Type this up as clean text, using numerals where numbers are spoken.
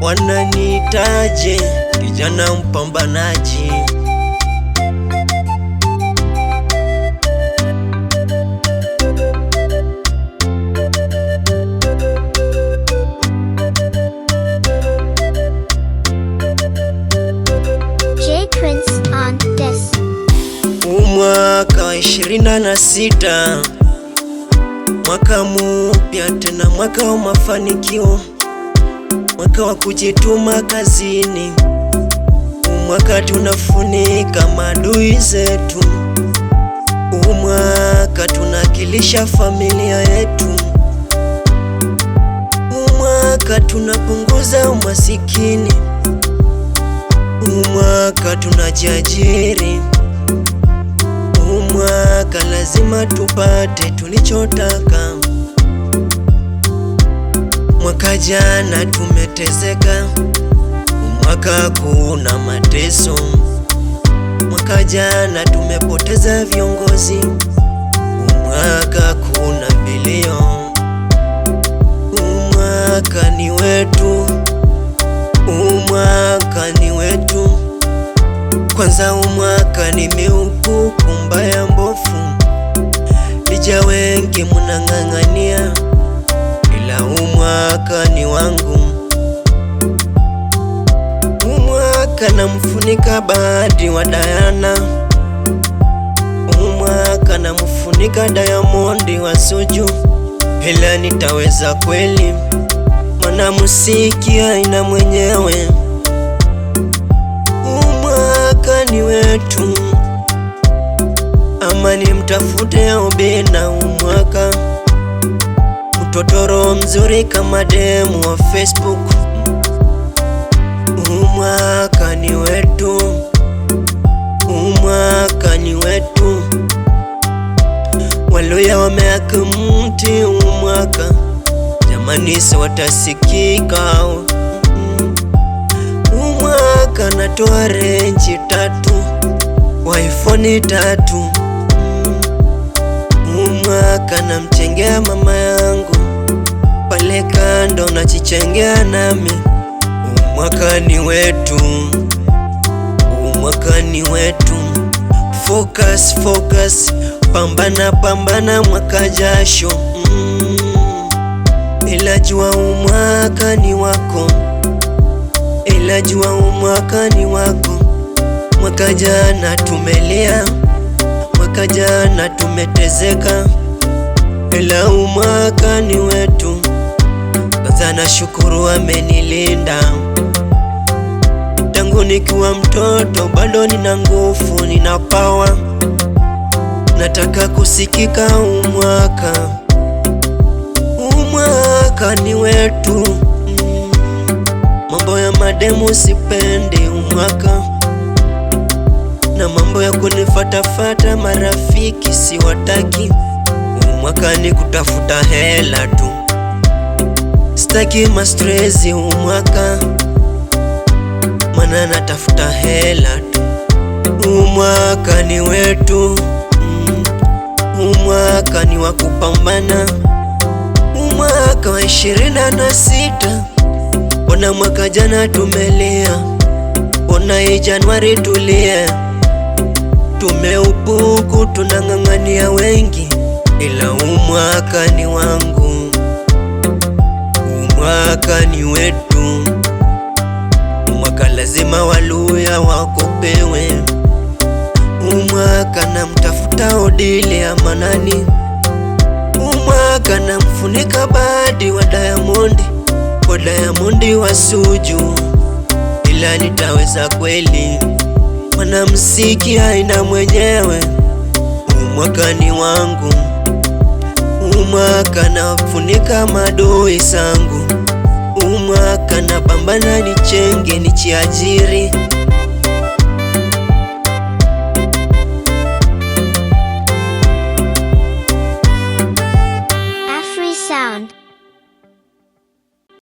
wananiitaje? Kijana mpambanaji. Mwaka wa 26, mwaka mpya tena, mwaka wa mafanikio, mwaka wa kujituma kazini, mwaka tunafunika maadui zetu, mwaka tunakilisha familia yetu, mwaka tunapunguza umasikini, mwaka tunajiajiri, mwaka lazima tupate tulichotaka. Mwaka jana tumeteseka, mwaka kuna mateso. Mwaka jana tumepoteza viongozi, mwaka kuna vilio. Mwaka ni wetu, mwaka ni wetu. Kwanza umwaka nimeupuku mbaya mbofu, lija wengi munang'ang'ania, ila umwaka ni wangu. Umwaka namfunika Bahati wa Diana, umwaka namfunika Diamond wa Suju, ila nitaweza kweli? Mwanamuziki haina mwenyewe. Umwaka ni wetu, ama ni mtafute Obina. Umwaka mtotoro mzuri kama demu wa Facebook. Umwaka ni wetu, umwaka ni wetu. Waluya wameaka mti umwaka, jamani si watasikika. Umwaka natoa renji 3, wa iPhone 3. Umwaka namchengea mama yangu, pale kando nachichengea nami. Umwaka ni wetu, umwaka ni wetu. Focus, focus, pambana, pambana mwaka jasho. Ila jua umwaka ni wako, ila jua umwaka ni wako. Mwaka jana tumelia, mwaka jana tumetezeka, ila umwaka ni wetu. Kwanza nashukuru amenilinda, tangu nikiwa mtoto bado nina nguvu, nina power, nataka kusikika. Umwaka, umwaka ni wetu. Mambo ya mademu sipendi umwaka, na mambo ya kunifatafata marafiki siwataki. Umwaka ni kutafuta hela tu, sitaki mastresi umwaka, mana natafuta hela tu. Umwaka ni wetu, umwaka ni wakupambana. Umwaka wa 26, ona mwaka jana tumelia, ona hii Januari tulie. Tumeupuku tunang'ang'ania wengi, ila umwaka ni wangu, umwaka ni wetu. Umwaka lazima Waluya wakopewe. Umwaka namtafuta Odili ya Manani, umwaka namfunika Bahati wa Diamond, kwa Diamond wa Suju, ila nitaweza kweli? Mwanamuziki haina mwenyewe. Umwaka ni wangu, umwaka nafunika maadui zangu. Umwaka napambana nichenge, nichiajiri.